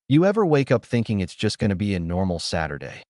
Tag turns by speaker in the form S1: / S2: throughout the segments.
S1: You ever wake up thinking it's just going to be a normal Saturday?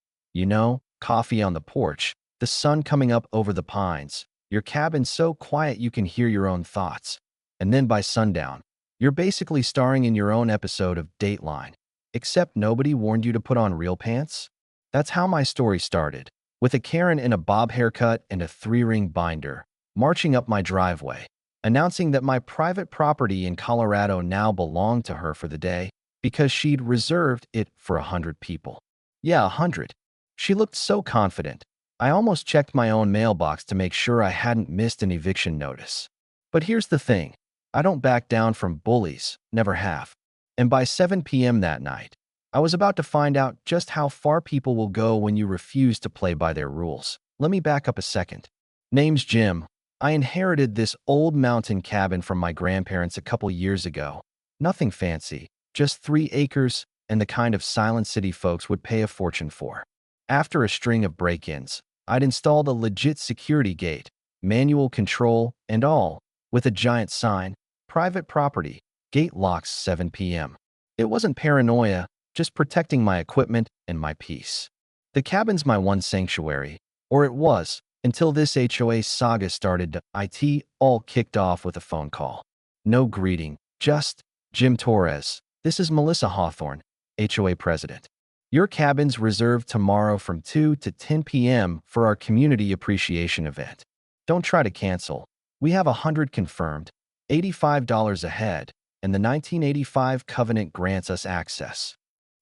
S1: Coffee on the porch, the sun coming up over the pines, your cabin so quiet you can hear your own thoughts. And then by sundown, you're basically starring in your own episode of Dateline. Except nobody warned you to put on real pants? That's how my story started, with a Karen in a bob haircut and a three-ring binder, marching up my driveway, announcing that my private property in Colorado now belonged to her for the day, because she'd reserved it for 100 people. Yeah, 100. She looked so confident. I almost checked my own mailbox to make sure I hadn't missed an eviction notice. But here's the thing. I don't back down from bullies, never have. And by 7 p.m. that night, I was about to find out just how far people will go when you refuse to play by their rules. Let me back up a second. Name's Jim. I inherited this old mountain cabin from my grandparents a couple years ago. Nothing fancy. Just 3 acres, and the kind of silent city folks would pay a fortune for. After a string of break-ins, I'd installed a legit security gate, manual control, and all, with a giant sign, private property, gate locks 7 p.m. It wasn't paranoia, just protecting my equipment and my peace. The cabin's my one sanctuary, or it was, until this HOA saga started. It all kicked off with a phone call. No greeting, just, Jim Torres. This is Melissa Hawthorne, HOA president. Your cabin's reserved tomorrow from 2 to 10 p.m. for our community appreciation event. Don't try to cancel. We have 100 confirmed, $85 a head, and the 1985 covenant grants us access.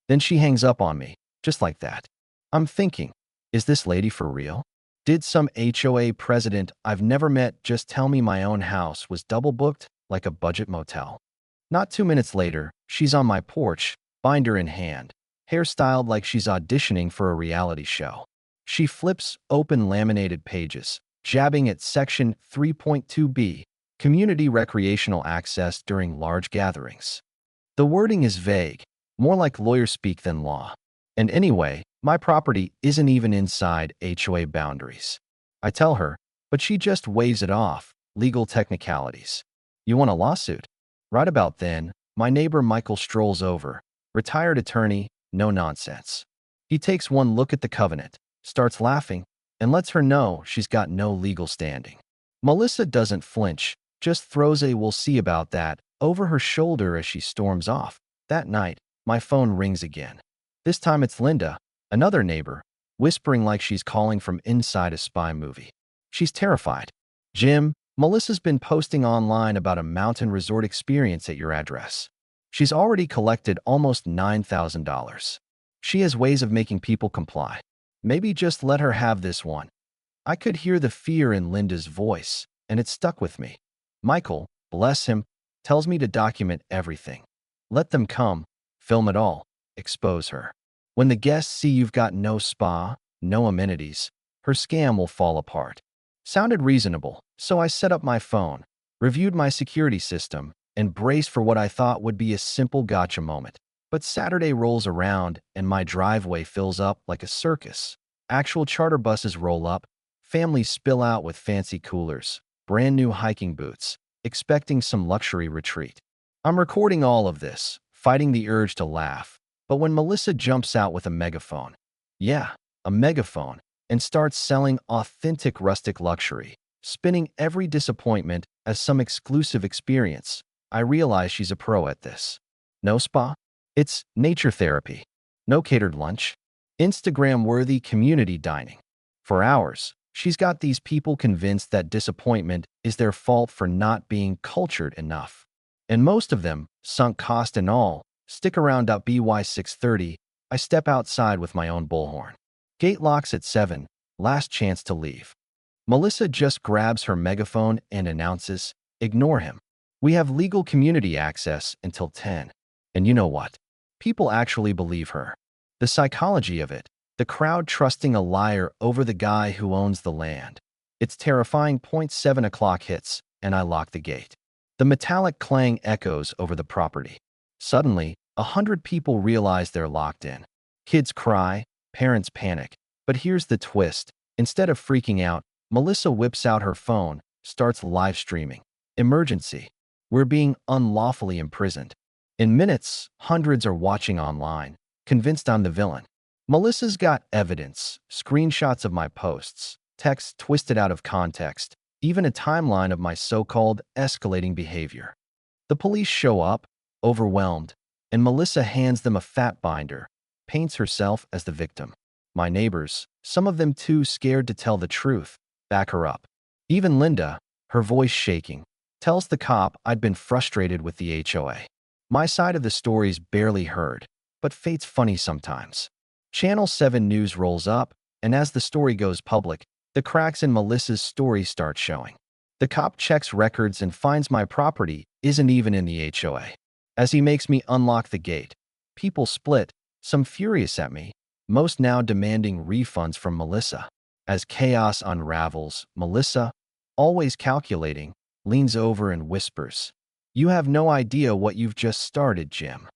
S1: Then she hangs up on me, just like that. I'm thinking, is this lady for real? Did some HOA president I've never met just tell me my own house was double booked like a budget motel? Not 2 minutes later, she's on my porch, binder in hand, hairstyled like she's auditioning for a reality show. She flips open laminated pages, jabbing at Section 3.2b, Community Recreational Access During Large Gatherings. The wording is vague, more like lawyer speak than law. And anyway, my property isn't even inside HOA boundaries. I tell her, but she just waves it off, legal technicalities. You want a lawsuit? Right about then, my neighbor Michael strolls over, retired attorney, no nonsense. He takes one look at the covenant, starts laughing, and lets her know she's got no legal standing. Melissa doesn't flinch, just throws a "we'll see about that" over her shoulder as she storms off. That night, my phone rings again. This time it's Linda, another neighbor, whispering like she's calling from inside a spy movie. She's terrified. Jim, Melissa's been posting online about a mountain resort experience at your address. She's already collected almost $9,000. She has ways of making people comply. Maybe just let her have this one. I could hear the fear in Linda's voice, and it stuck with me. Michael, bless him, tells me to document everything. Let them come, film it all, expose her. When the guests see you've got no spa, no amenities, her scam will fall apart. Sounded reasonable, so I set up my phone, reviewed my security system, and braced for what I thought would be a simple gotcha moment. But Saturday rolls around and my driveway fills up like a circus. Actual charter buses roll up, families spill out with fancy coolers, brand new hiking boots, expecting some luxury retreat. I'm recording all of this, fighting the urge to laugh, but when Melissa jumps out with a megaphone, yeah, a megaphone, and starts selling authentic rustic luxury, spinning every disappointment as some exclusive experience, I realize she's a pro at this. No spa? It's nature therapy. No catered lunch. Instagram-worthy community dining. For hours, she's got these people convinced that disappointment is their fault for not being cultured enough. And most of them, sunk cost and all, stick around. By 6:30, I step outside with my own bullhorn. Gate locks at 7, last chance to leave. Melissa just grabs her megaphone and announces, "Ignore him. We have legal community access until 10. And you know what? People actually believe her. The psychology of it, the crowd trusting a liar over the guy who owns the land. It's terrifying. 7 o'clock hits, and I lock the gate. The metallic clang echoes over the property. Suddenly, 100 people realize they're locked in. Kids cry, parents panic. But here's the twist. Instead of freaking out, Melissa whips out her phone, starts live streaming. Emergency. We're being unlawfully imprisoned. In minutes, hundreds are watching online, convinced I'm the villain. Melissa's got evidence, screenshots of my posts, texts twisted out of context, even a timeline of my so-called escalating behavior. The police show up, overwhelmed, and Melissa hands them a fat binder, paints herself as the victim. My neighbors, some of them too scared to tell the truth, back her up. Even Linda, her voice shaking, tells the cop I'd been frustrated with the HOA. My side of the story's barely heard, but fate's funny sometimes. Channel 7 News rolls up, and as the story goes public, the cracks in Melissa's story start showing. The cop checks records and finds my property isn't even in the HOA. As he makes me unlock the gate, people split, some furious at me, most now demanding refunds from Melissa. As chaos unravels, Melissa, always calculating, leans over and whispers, "You have no idea what you've just started, Jim."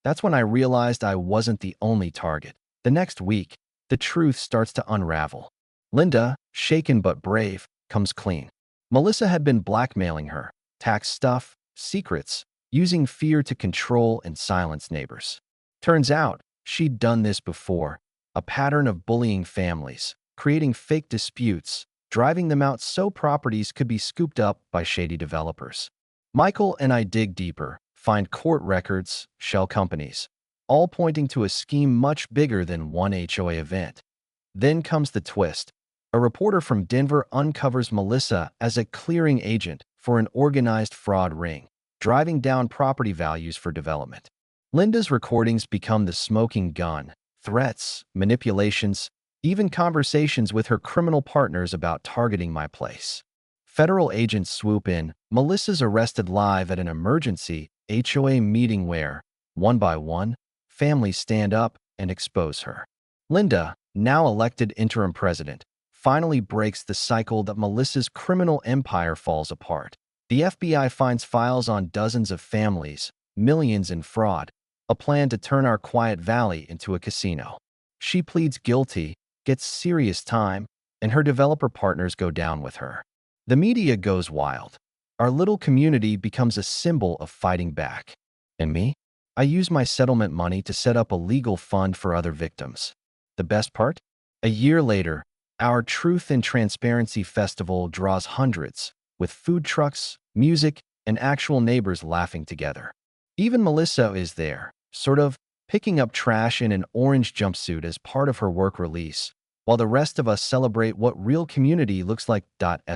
S1: That's when I realized I wasn't the only target. The next week, the truth starts to unravel. Linda, shaken but brave, comes clean. Melissa had been blackmailing her, tax stuff, secrets, using fear to control and silence neighbors. Turns out, she'd done this before, a pattern of bullying families, creating fake disputes, driving them out so properties could be scooped up by shady developers. Michael and I dig deeper, find court records, shell companies, all pointing to a scheme much bigger than one HOA event. Then comes the twist. A reporter from Denver uncovers Melissa as a clearing agent for an organized fraud ring, driving down property values for development. Linda's recordings become the smoking gun, threats, manipulations, even conversations with her criminal partners about targeting my place. Federal agents swoop in. Melissa's arrested live at an emergency HOA meeting where, one by one, families stand up and expose her. Linda, now elected interim president, finally breaks the cycle that Melissa's criminal empire falls apart. The FBI finds files on dozens of families, millions in fraud, a plan to turn our quiet valley into a casino. She pleads guilty, gets serious time, and her developer partners go down with her. The media goes wild. Our little community becomes a symbol of fighting back. And me? I use my settlement money to set up a legal fund for other victims. The best part? A year later, our Truth and Transparency Festival draws hundreds, with food trucks, music, and actual neighbors laughing together. Even Melissa is there, sort of picking up trash in an orange jumpsuit as part of her work release, while the rest of us celebrate what real community looks like.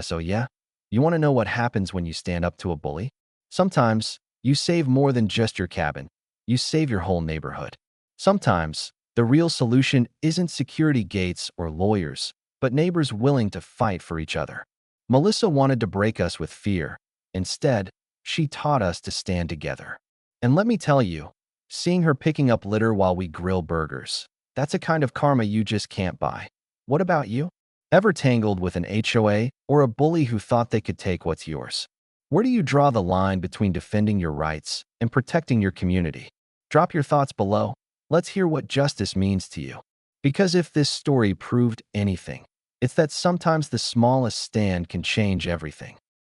S1: So yeah, you want to know what happens when you stand up to a bully? Sometimes, you save more than just your cabin. You save your whole neighborhood. Sometimes, the real solution isn't security gates or lawyers, but neighbors willing to fight for each other. Melissa wanted to break us with fear. Instead, she taught us to stand together. And let me tell you, seeing her picking up litter while we grill burgers, that's a kind of karma you just can't buy. What about you? Ever tangled with an HOA or a bully who thought they could take what's yours? Where do you draw the line between defending your rights and protecting your community? Drop your thoughts below. Let's hear what justice means to you. Because if this story proved anything, it's that sometimes the smallest stand can change everything.